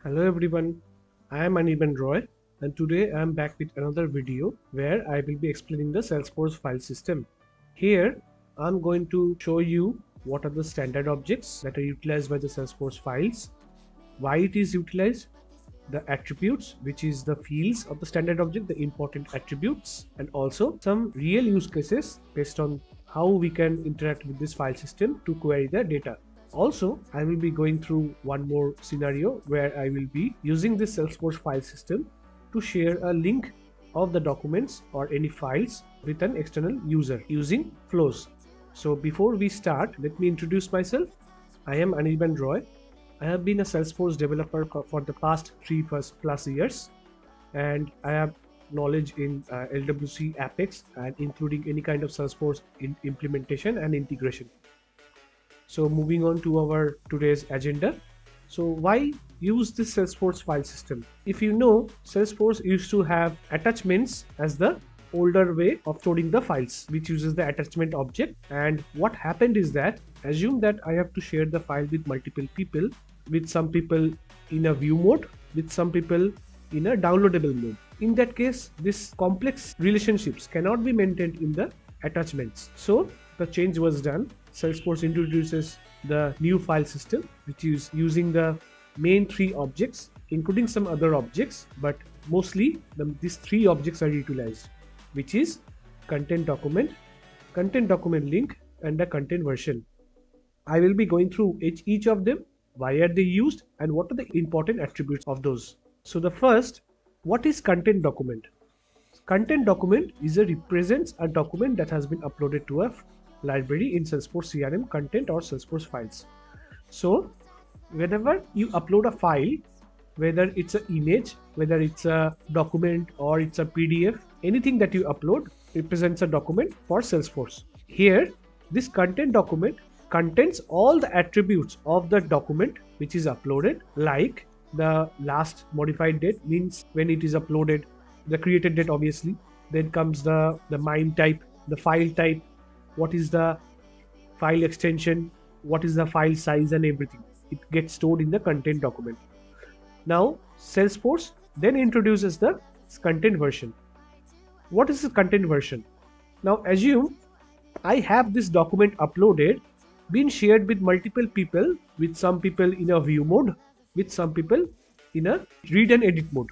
Hello everyone, I am Anirban Roy and today I am back with another video where I will be explaining the Salesforce file system. Here I am going to show you what are the standard objects that are utilized by the Salesforce files, why it is utilized, the attributes which is the fields of the standard object, the important attributes, and also some real use cases based on how we can interact with this file system to query the data. Also, I will be going through one more scenario where I will be using this Salesforce file system to share a link of the documents or any files with an external user using flows. So before we start, let me introduce myself. I am Anirban Roy. I have been a Salesforce developer for the past 3+ years, and I have knowledge in LWC Apex and including any kind of Salesforce implementation and integration. So moving on to our today's agenda. So why use this Salesforce file system? If you know, Salesforce used to have attachments as the older way of storing the files, which uses the attachment object. And what happened is that, assume that I have to share the file with multiple people, with some people in a view mode, with some people in a downloadable mode. In that case, this complex relationships cannot be maintained in the attachments. So the change was done. Salesforce introduces the new file system, which is using the main 3 objects, including some other objects, but mostly these 3 objects are utilized, which is content document, content document link, and the content version. I will be going through each of them, why are they used, and what are the important attributes of those. So the first, what is content document? Content document represents a document that has been uploaded to a library in Salesforce CRM content or Salesforce files. So whenever you upload a file, whether it's an image, whether it's a document or it's a PDF, anything that you upload represents a document for Salesforce. Here, this content document contains all the attributes of the document which is uploaded, like the last modified date means when it is uploaded, the created date obviously, then comes the MIME type, the file type, what is the file extension, what is the file size, and everything. It gets stored in the content document. Now Salesforce then introduces the content version. What is the content version? Now assume I have this document uploaded, been shared with multiple people, with some people in a view mode, with some people in a read and edit mode.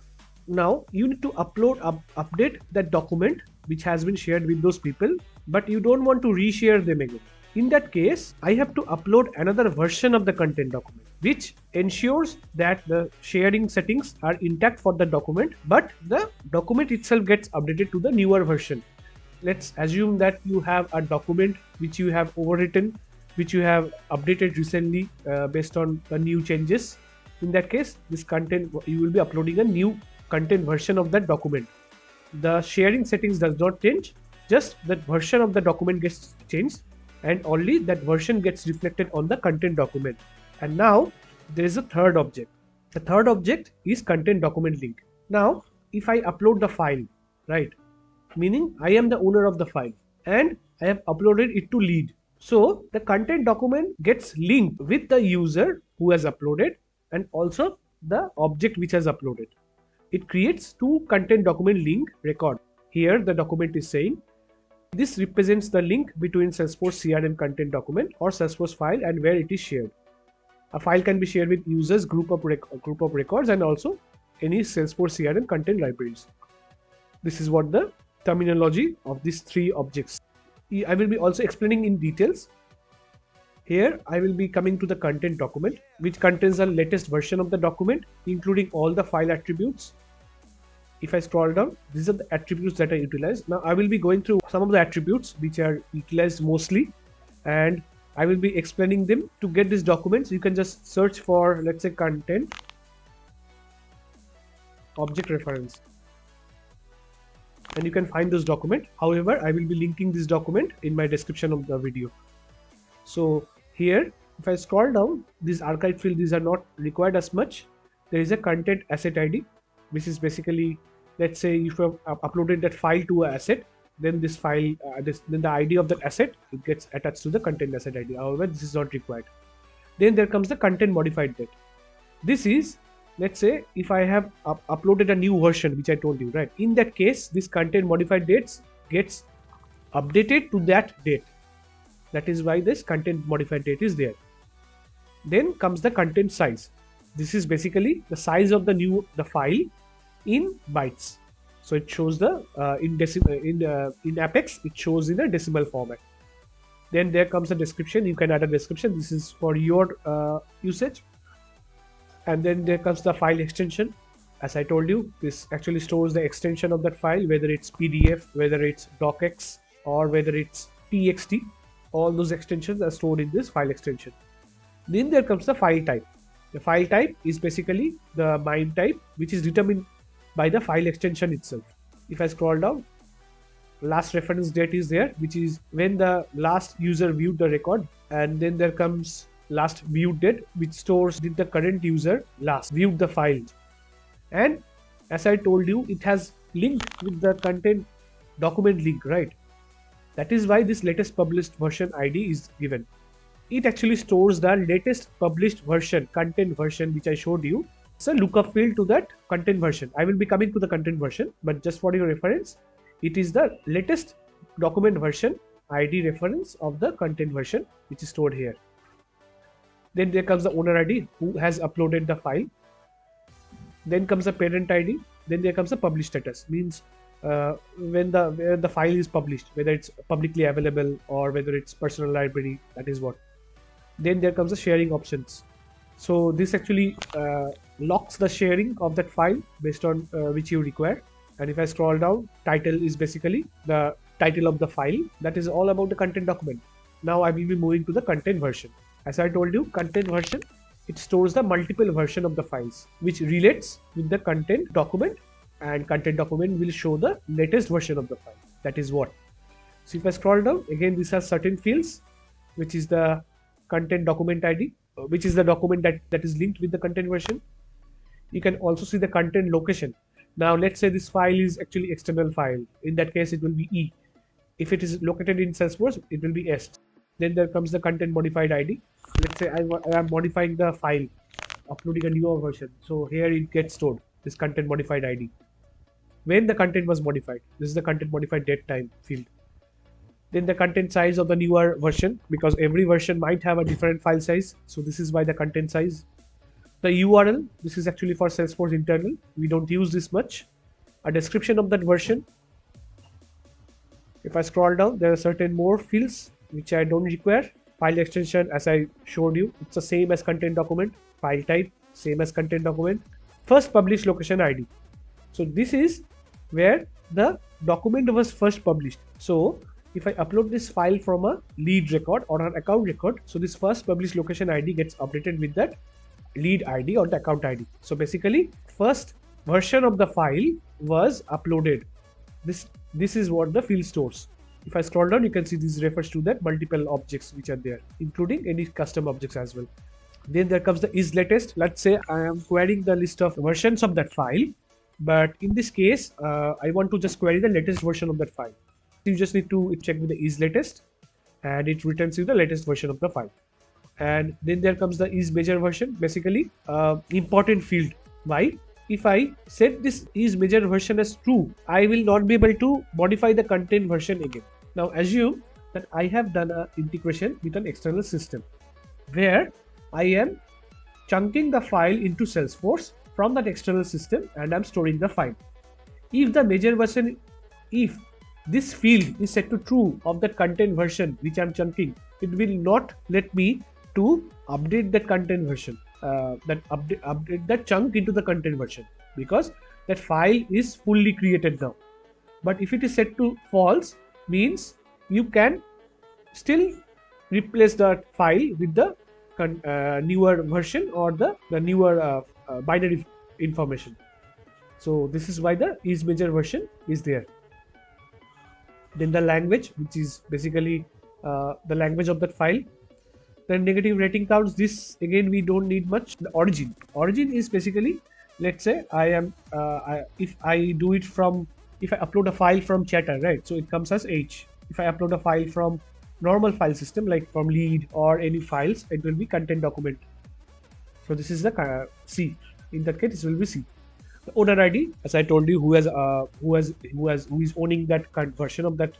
Now you need to update that document which has been shared with those people, but you don't want to reshare them again. In that case, I have to upload another version of the content document, which ensures that the sharing settings are intact for the document, but the document itself gets updated to the newer version. Let's assume that you have a document which you have overwritten, which you have updated recently based on the new changes. In that case, this content, you will be uploading a new content version of that document. The sharing settings does not change, just that version of the document gets changed, and only that version gets reflected on the content document. And now there is a third object. The third object is content document link. Now if I upload the file, right, meaning I am the owner of the file and I have uploaded it to lead, so the content document gets linked with the user who has uploaded and also the object which has uploaded. It creates 2 content document link record. Here the document is saying this represents the link between Salesforce CRM content document or Salesforce file and where it is shared. A file can be shared with users, group of records, and also any Salesforce CRM content libraries. This is what the terminology of these 3 objects. I will be also explaining in details. Here I will be coming to the content document, which contains the latest version of the document, including all the file attributes. If I scroll down, these are the attributes that are utilized. Now I will be going through some of the attributes which are utilized mostly, and I will be explaining them. To get these documents, you can just search for, let's say, content object reference, and you can find this document. However, I will be linking this document in my description of the video. So here, if I scroll down, these archive fields, these are not required as much. There is a content asset ID, which is basically, let's say if you have uploaded that file to an asset, then this file, then the ID of that asset, it gets attached to the content asset ID. However, this is not required. Then there comes the content modified date. This is let's say if I have uploaded a new version, which I told you, right? In that case, this content modified dates gets updated to that date. That is why this content modified date is there. Then comes the content size. This is basically the size of the file in bytes. So it shows the in Apex it shows in a decimal format. Then there comes a description. You can add a description. This is for your usage. And then there comes the file extension. As I told you, this actually stores the extension of that file, whether it's PDF, whether it's docx, or whether it's txt. All those extensions are stored in this file extension. Then there comes the file type. The file type is basically the MIME type, which is determined by the file extension itself. If I scroll down, last reference date is there, which is when the last user viewed the record. And then there comes last viewed date, which stores did the current user last viewed the file. And as I told you, it has linked with the content document link, right? That is why this latest published version ID is given. It actually stores the latest published version, content version, which I showed you. It's a lookup field to that content version. I will be coming to the content version, but just for your reference, it is the latest document version ID reference of the content version, which is stored here. Then there comes the owner ID, who has uploaded the file. Then comes the parent ID. Then there comes the published status, means when the file is published, whether it's publicly available or whether it's personal library, that is what. Then there comes the sharing options. So this actually locks the sharing of that file based on which you require. And if I scroll down, title is basically the title of the file. That is all about the content document. Now I will be moving to the content version. As I told you, content version, it stores the multiple version of the files, which relates with the content document, and content document will show the latest version of the file. That is what. So if I scroll down, again, this has certain fields, which is the content document ID, which is the document that is linked with the content version. You can also see the content location. Now let's say this file is actually external file. In that case, it will be E. If it is located in Salesforce, it will be S. Then there comes the content modified ID. Let's say I am modifying the file, uploading a newer version. So here it gets stored, this content modified ID. When the content was modified, this is the content modified date time field. Then the content size of the newer version, because every version might have a different file size. So this is why the content size. The URL, this is actually for Salesforce internal. We don't use this much. A description of that version. If I scroll down, there are certain more fields which I don't require. File extension, as I showed you, it's the same as content document. File type, same as content document. First published location ID. So this is where the document was first published. So if I upload this file from a lead record or an account record, so this first published location ID gets updated with that lead ID or the account ID. So basically, first version of the file was uploaded. This is what the field stores. If I scroll down, you can see this refers to that multiple objects which are there, including any custom objects as well. Then there comes the is latest. Let's say I am querying the list of versions of that file, but in this case, I want to just query the latest version of that file. You just need to check with the is latest, and it returns you the latest version of the file. And then there comes the is major version, basically important field. Why? If I set this is major version as true, I will not be able to modify the content version again. Now assume that I have done an integration with an external system where I am chunking the file into Salesforce from that external system, and I'm storing the file. If the major version, if this field is set to true of the content version which I'm chunking, it will not let me to update that content version, update that chunk into the content version, because that file is fully created now. But if it is set to false, means you can still replace that file with the newer version or the newer binary information. So this is why the is major version is there. Then the language, which is basically the language of that file. Then negative rating counts, this again we don't need much. The origin is basically, let's say if I upload a file from chatter, right, so it comes as H. If I upload a file from normal file system like from lead or any files, it will be content document. So this is the C. In that case, this will be C. The owner ID, as I told you, who is owning that current version of that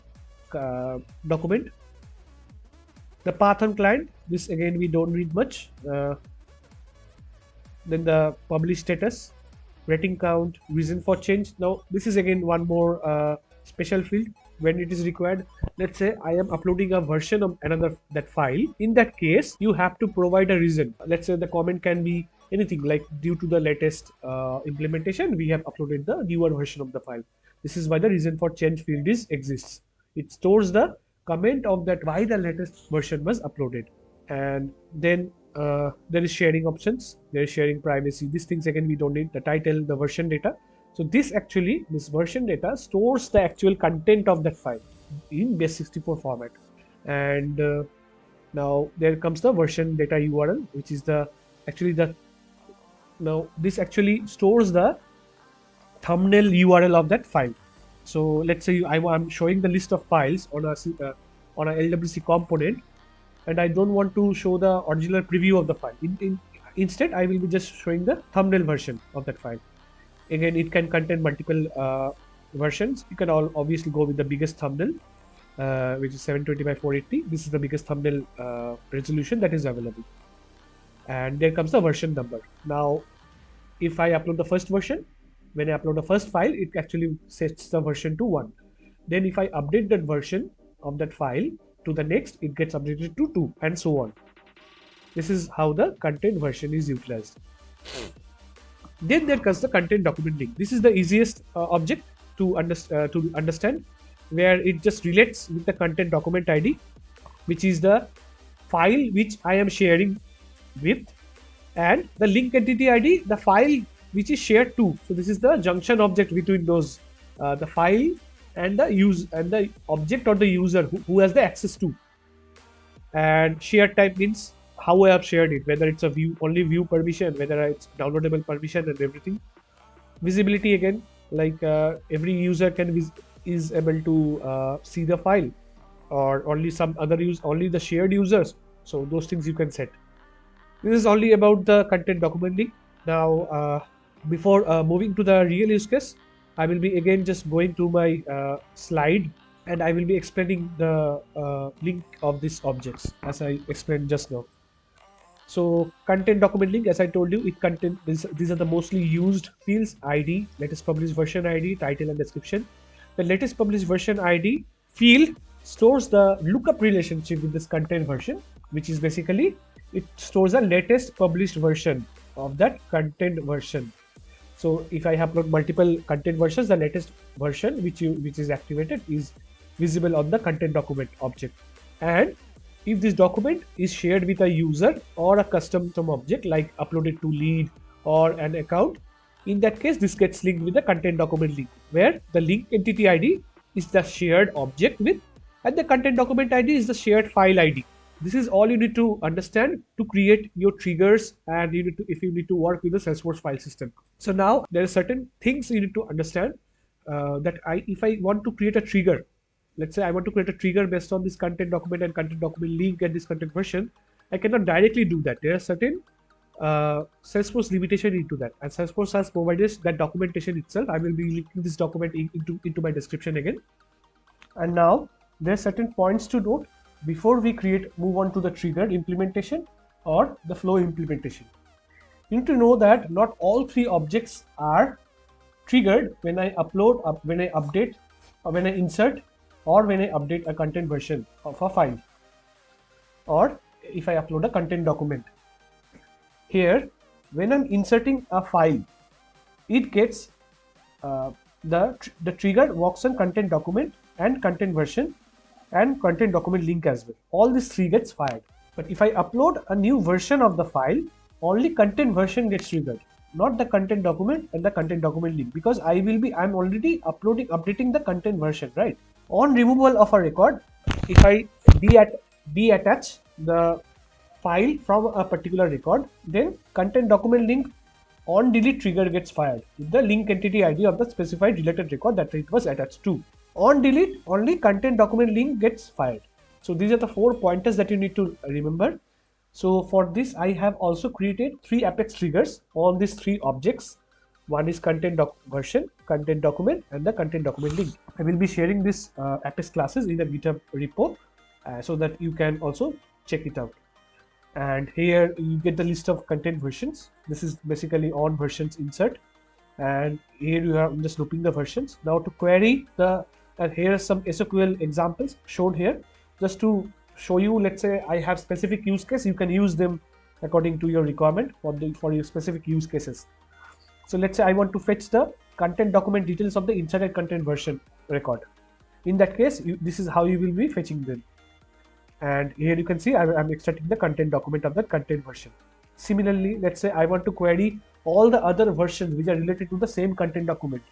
document. The path on client, this again we don't need much. Then the publish status, rating count, reason for change. Now this is again one more special field when it is required. Let's say I am uploading a version of another that file. In that case, you have to provide a reason. Let's say the comment can be anything like, due to the latest implementation, we have uploaded the newer version of the file. This is why the reason for change field exists. It stores the comment of that why the latest version was uploaded. And then there is sharing options, there is sharing privacy. These things again we don't need. The title, the version data. So this version data stores the actual content of that file in base64 format. And now there comes the version data URL, which is now this actually stores the thumbnail URL of that file. So let's say I'm showing the list of files on a LWC component, and I don't want to show the original preview of the file. Instead, I will be just showing the thumbnail version of that file. Again, it can contain multiple versions. You can obviously go with the biggest thumbnail, which is 720 by 480. This is the biggest thumbnail resolution that is available. And there comes the version number. Now, if I upload the first version, when I upload the first file, it actually sets the version to 1. Then if I update that version of that file to the next, it gets updated to 2, and so on. This is how the content version is utilized. Then there comes the content document link. This is the easiest object to understand, where it just relates with the content document ID, which is the file which I am sharing with, and the link entity ID, the file which is shared to. So this is the junction object between those, the file and the object or the user who has the access to. And share type means how I have shared it, whether it's a only view permission, whether it's downloadable permission, and everything. Visibility again, like every user is able to see the file, or only some other only the shared users. So those things you can set. This is only about the content document link. Now, before moving to the real use case, I will be again just going to my slide, and I will be explaining the link of these objects as I explained just now. So content document link, as I told you, these are the mostly used fields: ID, latest published version ID, title and description. The latest published version ID field stores the lookup relationship with this content version, which is basically it stores the latest published version of that content version. So if I upload multiple content versions, the latest version which is activated is visible on the content document object. And if this document is shared with a user or a custom object like uploaded to lead or an account, in that case this gets linked with the content document link, where the link entity ID is the shared object with, and the content document ID is the shared file ID. This is all you need to understand to create your triggers, and if you need to work with the Salesforce file system. So now there are certain things you need to understand if I want to create a trigger, let's say I want to create a trigger based on this content document and content document link and this content version, I cannot directly do that. There are certain Salesforce limitation into that, and Salesforce has provided that documentation itself. I will be linking this document into my description again. And now there are certain points to note before we move on to the triggered implementation or the flow implementation. You need to know that not all three objects are triggered when I upload, when I update, or when I insert, or when I update a content version of a file, or if I upload a content document. Here, when I'm inserting a file, it gets the trigger works on content document and content version and content document link as well. All these three gets fired. But if I upload a new version of the file, only content version gets triggered, not the content document and the content document link, because I'm already updating the content version, right? On removal of a record, if I deattach the file from a particular record, then content document link on delete trigger gets fired with the link entity ID of the specified related record that it was attached to. On delete, only content document link gets fired. So these are the 4 pointers that you need to remember. So for this, I have also created 3 Apex triggers on these 3 objects. One is version, content document, and the content document link. I will be sharing this Apex classes in a GitHub repo so that you can also check it out. And here you get the list of content versions. This is basically on versions insert, and here you are just looping the versions. Now to query the, and here are some SOQL examples shown here, just to show you. Let's say I have specific use case, you can use them according to your requirement for your specific use cases. So let's say I want to fetch the content document details of the inserted content version record. In that case, this is how you will be fetching them. And here you can see I'm extracting the content document of the content version. Similarly, let's say I want to query all the other versions which are related to the same content document.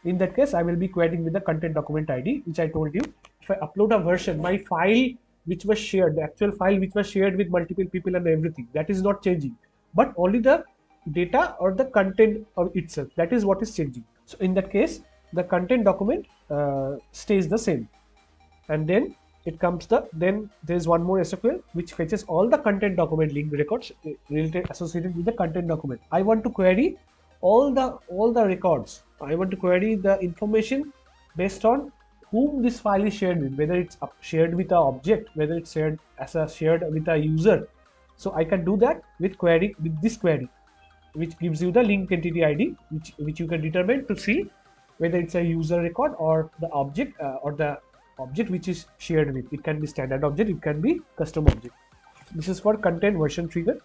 In that case, I will be querying with the content document ID, which I told you. If I upload a version, my file which was shared, the actual file which was shared with multiple people and everything, that is not changing, but only the data or the content itself, that is what is changing. So in that case, the content document stays the same. And then it comes then there's one more SOQL which fetches all the content document link records related associated with the content document. I want to query all the records. I want to query the information based on whom this file is shared with, whether it's shared with an object, whether it's shared with a user. So I can do that with this query, which gives you the link entity ID, which you can determine to see whether it's a user record or the object which is shared with. It can be standard object, it can be custom object. This is for content version trigger.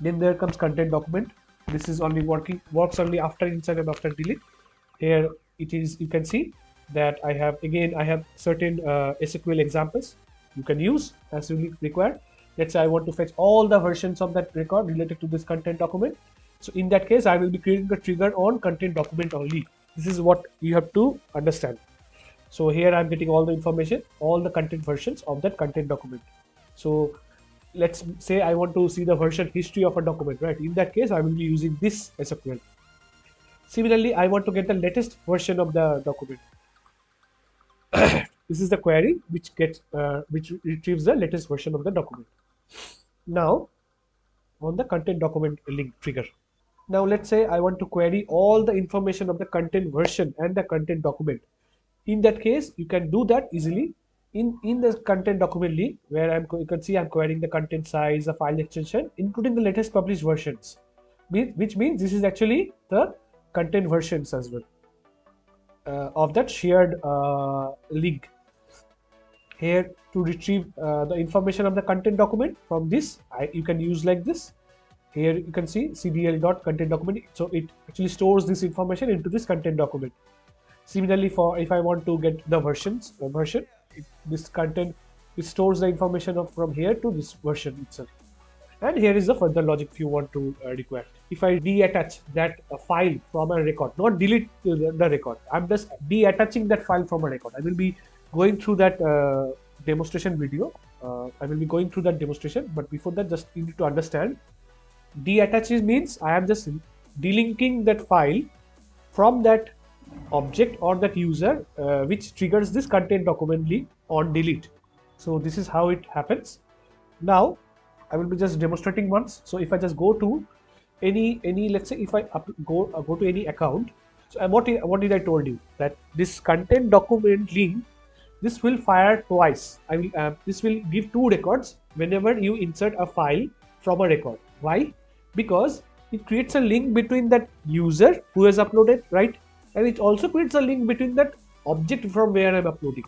Then there comes content document. This is only works only after insert and after delete. Here it is, you can see that I have certain SOQL examples you can use as you require. Let's say I want to fetch all the versions of that record related to this content document. So in that case, I will be creating the trigger on content document only. This is what you have to understand. So here I'm getting all the information, all the content versions of that content document. So let's say I want to see the version history of a document, right? In that case, I will be using this SOQL. Similarly, I want to get the latest version of the document. This is the query which retrieves the latest version of the document. Now, on the content document link trigger. Now let's say I want to query all the information of the content version and the content document. In that case, you can do that easily in the content document link, where you can see I'm querying the content size, the file extension, including the latest published versions, which means this is actually the content versions as well of that shared link. Here to retrieve the information of the content document from this, you can use like this. Here you can see cdl.contentDocument. So it actually stores this information into this content document. Similarly, if I want to get the version, this content, it stores the information from here to this version itself. And here is the further logic if you want to require. If I deattach that file from a record, not delete the record, I'm just deattaching that file from a record. I will be going through that demonstration video. I will be going through that demonstration, but before that, just you need to understand. Deattach means I am just delinking that file from that object or that user, which triggers this content document link on delete. So this is how it happens. Now I will be just demonstrating once. So if I just go to any let's say if I go to any account. So what did I told you, that this content document link, this will fire twice. This will give 2 records whenever you insert a file from a record. Why? Because it creates a link between that user who has uploaded, right? And it also creates a link between that object from where I'm uploading.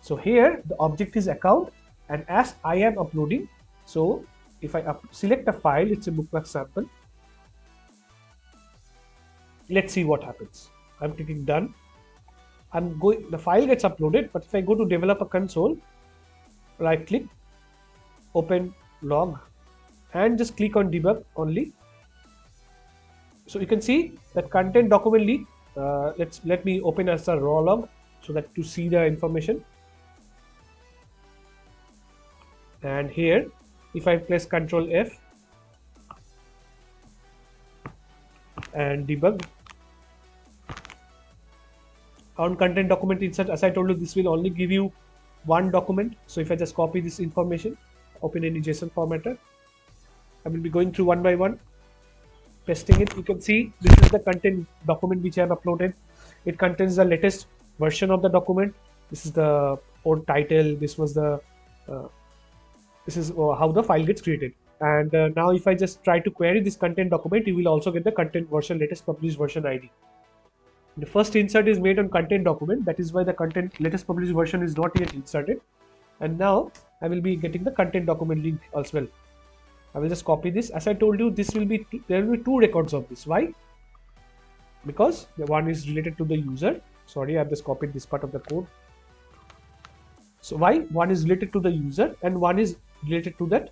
So here the object is account, and as I am uploading, so if I select a file, it's a bookmark sample. Let's see what happens. I'm clicking done. The file gets uploaded, but if I go to developer console, right click, open log, and just click on debug only. So you can see that content document link. Let me open as a raw log so that to see the information. And here, if I press Ctrl F and debug on content document insert, as I told you, this will only give you one document. So if I just copy this information open any JSON formatter. I will be going through one by one, testing it. You can see this is the content document which I have uploaded. It contains the latest version of the document. This is the old title. This was the this is how the file gets created. And now if I just try to query this content document, you will also get the content version, latest published version ID. The first insert is made on content document. That is why the content latest published version is not yet inserted. And now I will be getting the content document link as well. I will just copy this. As I told you, this will be there will be two records of this. Why? Because the one is related to the user. Sorry, I have just copied this part of the code. So why? One is related to the user and one is related to that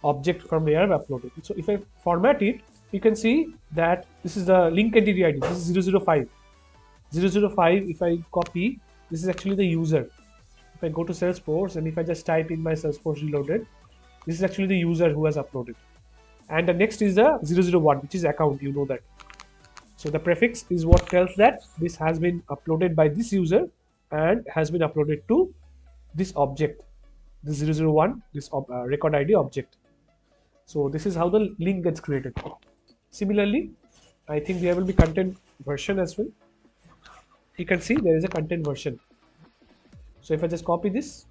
object from where I've uploaded. So if I format it, you can see that this is the link entity ID. This is 005. 005, if I copy, this is actually the user. If I go to Salesforce and if I just type in my Salesforce reloaded, this is actually the user who has uploaded. And the next is the 001, which is account, you know that. So the prefix is what tells that this has been uploaded by this user and has been uploaded to this object, the 001, this record ID object. So this is how the link gets created. Similarly, I think there will be content version as well. You can see there is a content version. So if I just copy this,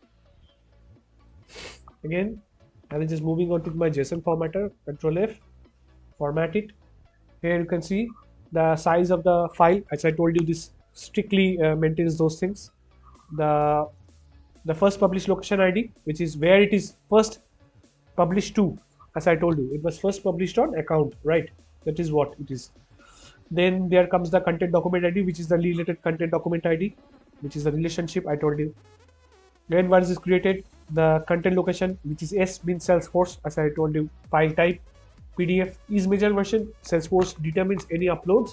again, I will just moving on to my JSON formatter, Control F, format it. Here you can see the size of the file. As I told you, this strictly maintains those things. The first published location ID, which is where it is first published to. As I told you, it was first published on account, right? That is what it is. Then there comes the content document ID, which is the related content document ID, which is the relationship I told you. Then once is created, the content location, which is S means Salesforce, as I told you, file type, PDF is major version. Salesforce determines any uploads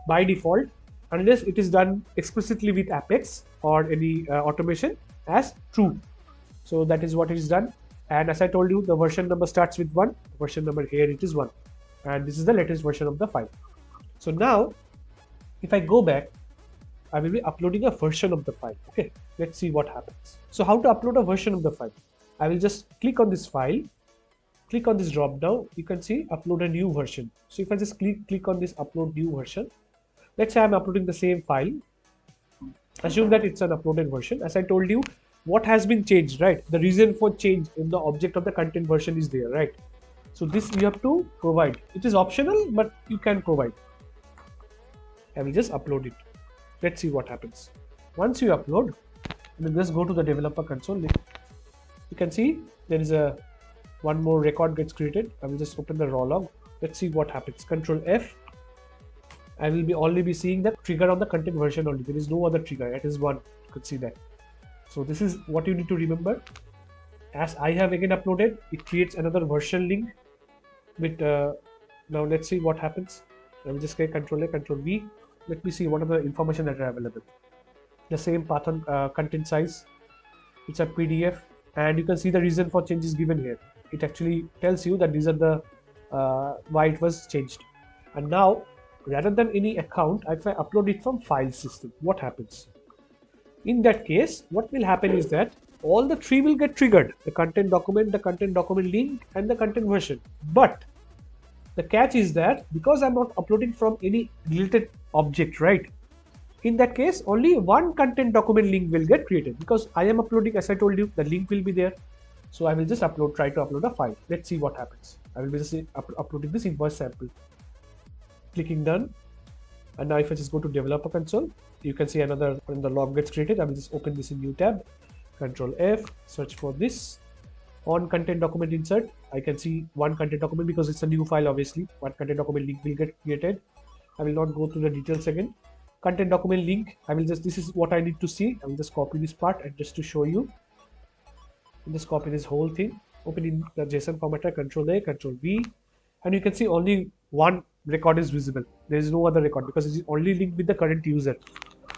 by default, unless it is done explicitly with Apex or any automation as true. So that is what is done. And as I told you, the version number starts with 1. Version number here it is 1. And this is the latest version of the file. So now, if I go back, I will be uploading a version of the file. Okay, let's see what happens. So how to upload a version of the file? I will just click on this file, click on this drop down. You can see upload a new version. So if I just click on this upload new version, let's say I'm uploading the same file. Assume that it's an uploaded version. As I told you, what has been changed, right? The reason for change in the object of the content version is there, right? So this you have to provide. It is optional, but you can provide. I will just upload it. Let's see what happens. Once you upload, you just go to the developer console. You can see there is a one more record gets created. I will just open the raw log. Let's see what happens. Control F. I will be only be seeing the trigger on the content version only. There is no other trigger. It is one. You could see that. So this is what you need to remember. As I have again uploaded, it creates another version link. With now let's see what happens. I will just click Control A, Control V. Let me see what are the information that are available. The same path on content size. It's a PDF, and you can see the reason for change is given here. It actually tells you that these are the why it was changed. And now, rather than any account, if I upload it from file system, what happens? In that case, what will happen is that all the three will get triggered: the content document link, and the content version. But the catch is that because I'm not uploading from any related object, right? In that case, only one content document link will get created because I am uploading, as I told you, the link will be there. So I will just try to upload a file. Let's see what happens. I will be just uploading this invoice sample. Clicking done. And now if I just go to developer console, you can see another when the log gets created. I will just open this in new tab. Control F, search for this. On content document insert, I can see one content document because it's a new file, obviously. One content document link will get created. I will not go through the details again. Content document link, I will just, this is what I need to see. I will just copy this part and just to show you. I'll just copy this whole thing. Open in the JSON formatter, Control A, Control V. And you can see only one record is visible. There is no other record because it is only linked with the current user.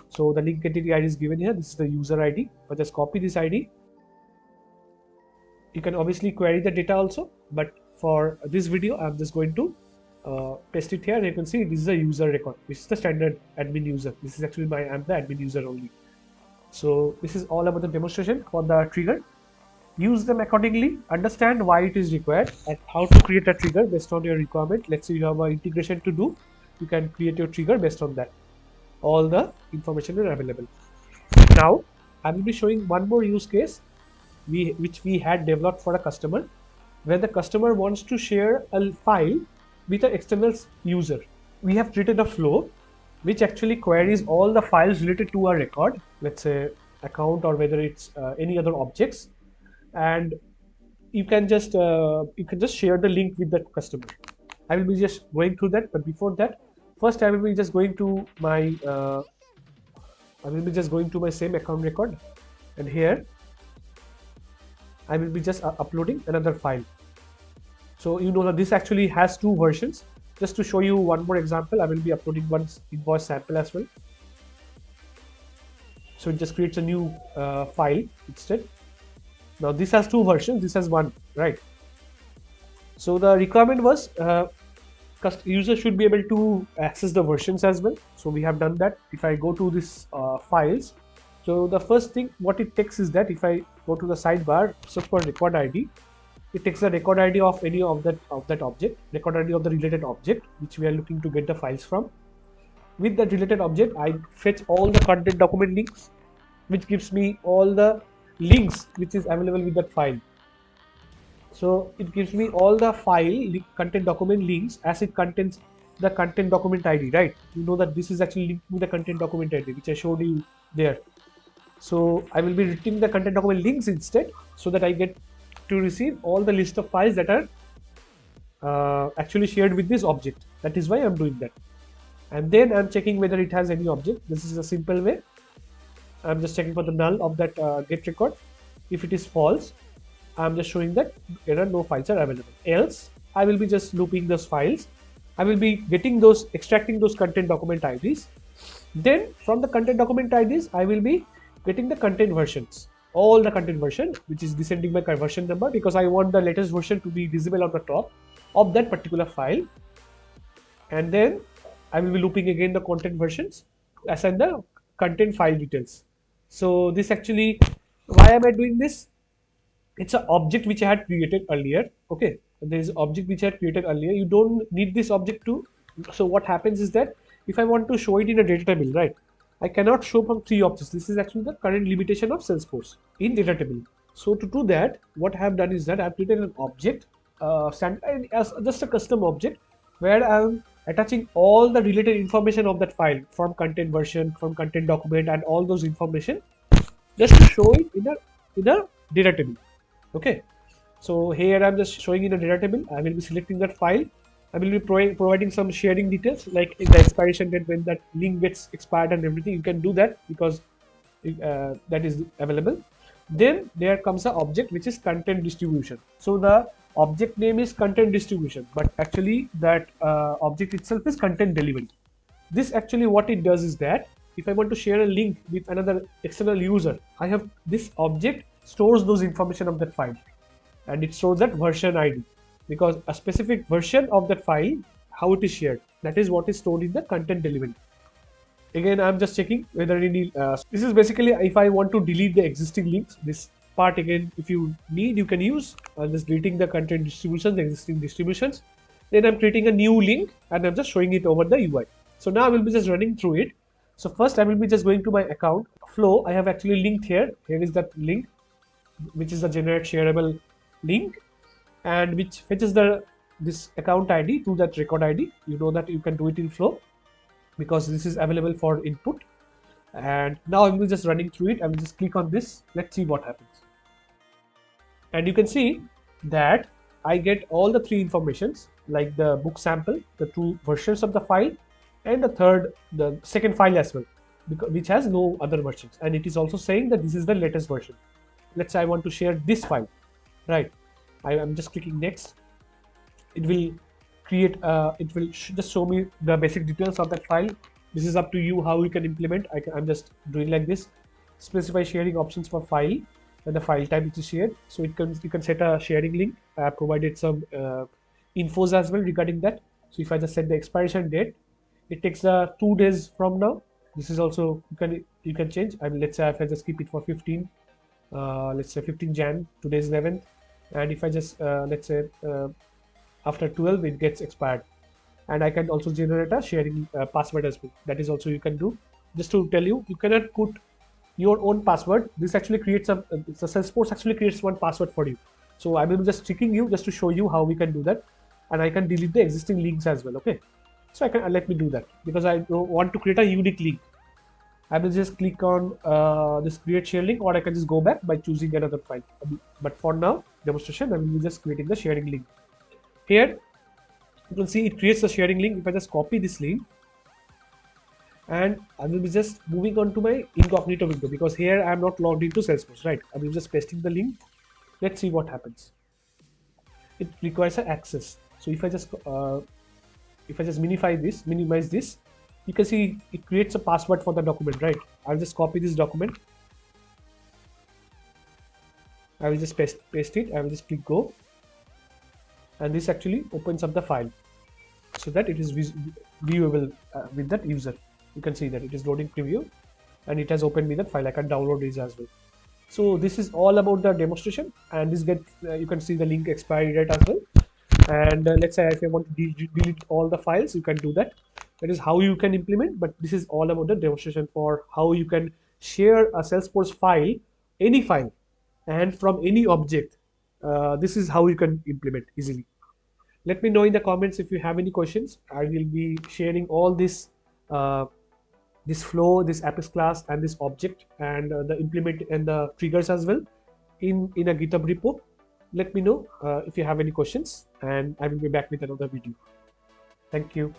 So the link entity ID is given here. This is the user ID. I'll just copy this ID. You can obviously query the data also, but for this video, I'm just going to paste it here. And you can see this is a user record. This is the standard admin user. This is actually I'm the admin user only. So this is all about the demonstration for the trigger. use them accordingly, understand why it is required, and how to create a trigger based on your requirement. Let's say you have an integration to do, you can create your trigger based on that. All the information is available. Now I will be showing one more use case which we had developed for a customer, where the customer wants to share a file with an external user. We have created a flow which actually queries all the files related to a record, let's say account, or whether it's any other objects, and you can just share the link with the customer. I will be just going through that, but before that, first I will be just going to my same account record, and here I will be just uploading another file. So you know that this actually has two versions. Just to show you one more example, I will be uploading one invoice sample as well. So it just creates a new file instead. Now this has two versions, this has one, right? So the requirement was user should be able to access the versions as well. So we have done that. If I go to this files, so the first thing what it takes is that if I go to the sidebar, search for record ID, it takes the record ID of any of that object, record ID of the related object which we are looking to get the files from. With that related object, I fetch all the content document links, which gives me all the links which is available with that file. So it gives me all the file content document links as it contains the content document ID, right? You know that this is actually linked with the content document ID which I showed you there. So I will be retrieving the content document links instead, so that I get to receive all the list of files that are actually shared with this object. That is why I'm doing that. And then I'm checking whether it has any object. This is a simple way. I'm just checking for the null of that get record. If it is false, I'm just showing that there are no files are available. Else, I will be just looping those files. I will be getting those, extracting those content document IDs. Then from the content document IDs, I will be getting the content versions, all the content version, which is descending by version number, because I want the latest version to be visible on the top of that particular file. And then I will be looping again the content versions to assign the content file details. So this actually, why am I doing this? It's an object which I had created earlier. Okay, there is an object which I had created earlier. You don't need this object to. So what happens is that if I want to show it in a data table, right, I cannot show from three objects. This is actually the current limitation of Salesforce in data table. So to do that, what I have done is that I have created an object, as just a custom object, where I am attaching all the related information of that file from content version, from content document, and all those information, just to show it in a data table. Okay, so here I'm just showing in a data table. I will be selecting that file. I will be providing some sharing details, like the expiration date, when that link gets expired and everything. You can do that because that is available. Then there comes the object which is content distribution. So the object name is content distribution, but actually that object itself is content delivery. This actually what it does is that if I want to share a link with another external user, I have this object stores those information of that file, and it stores that version ID, because a specific version of that file, how it is shared, that is what is stored in the content delivery. Again, I'm just checking whether any this is basically if I want to delete the existing links. This part again, if you need, you can use. I'm just deleting the content distributions, the existing distributions. Then I'm creating a new link and I'm just showing it over the UI. So now I will be just running through it. So first I will be just going to my account flow. I have actually linked here. Here is that link, which is the generate shareable link, and which fetches this account ID to that record ID. You know that you can do it in flow because this is available for input. And now I will be just running through it. I will just click on this. Let's see what happens. And you can see that I get all the three informations, like the book sample, the two versions of the file, and the second file as well, which has no other versions. And it is also saying that this is the latest version. Let's say I want to share this file, right? I am just clicking next. It will create, it will just show me the basic details of that file. This is up to you how you can implement. I'm just doing like this. Specify sharing options for file and the file type which is shared. So you can set a sharing link. I have provided some infos as well regarding that. So if I just set the expiration date, it takes 2 days from now. This is also you can change. Let's say if I just keep it for 15, let's say 15 Jan, today's 11th, and if I just let's say after 12 it gets expired. And I can also generate a sharing password as well. That is also you can do. Just to tell you, you cannot put your own password. This actually creates the Salesforce actually creates one password for you. So I will be just tricking you just to show you how we can do that, and I can delete the existing links as well. Okay, so I can let me do that because I don't want to create a unique link. I will just click on this create share link, or I can just go back by choosing another file. But for now demonstration, I will be just creating the sharing link. Here you can see it creates a sharing link. If I just copy this link, and I will be just moving on to my incognito window because here I am not logged into Salesforce, right? I will be just pasting the link. Let's see what happens. It requires an access. So if I just minimize this, you can see it creates a password for the document, right? I'll just copy this document. I will just paste it. I will just click go, and this actually opens up the file so that it is viewable with that user. You can see that it is loading preview, and it has opened me that file. I can download this as well. So this is all about the demonstration, and this you can see the link expiry date as well. And let's say if you want to delete all the files, you can do that. That is how you can implement, but this is all about the demonstration for how you can share a Salesforce file, any file, and from any object. This is how you can implement easily. Let me know in the comments if you have any questions. I will be sharing all this this flow, this Apex class, and this object, and the implement and the triggers as well in a GitHub repo. Let me know if you have any questions, and I will be back with another video. Thank you.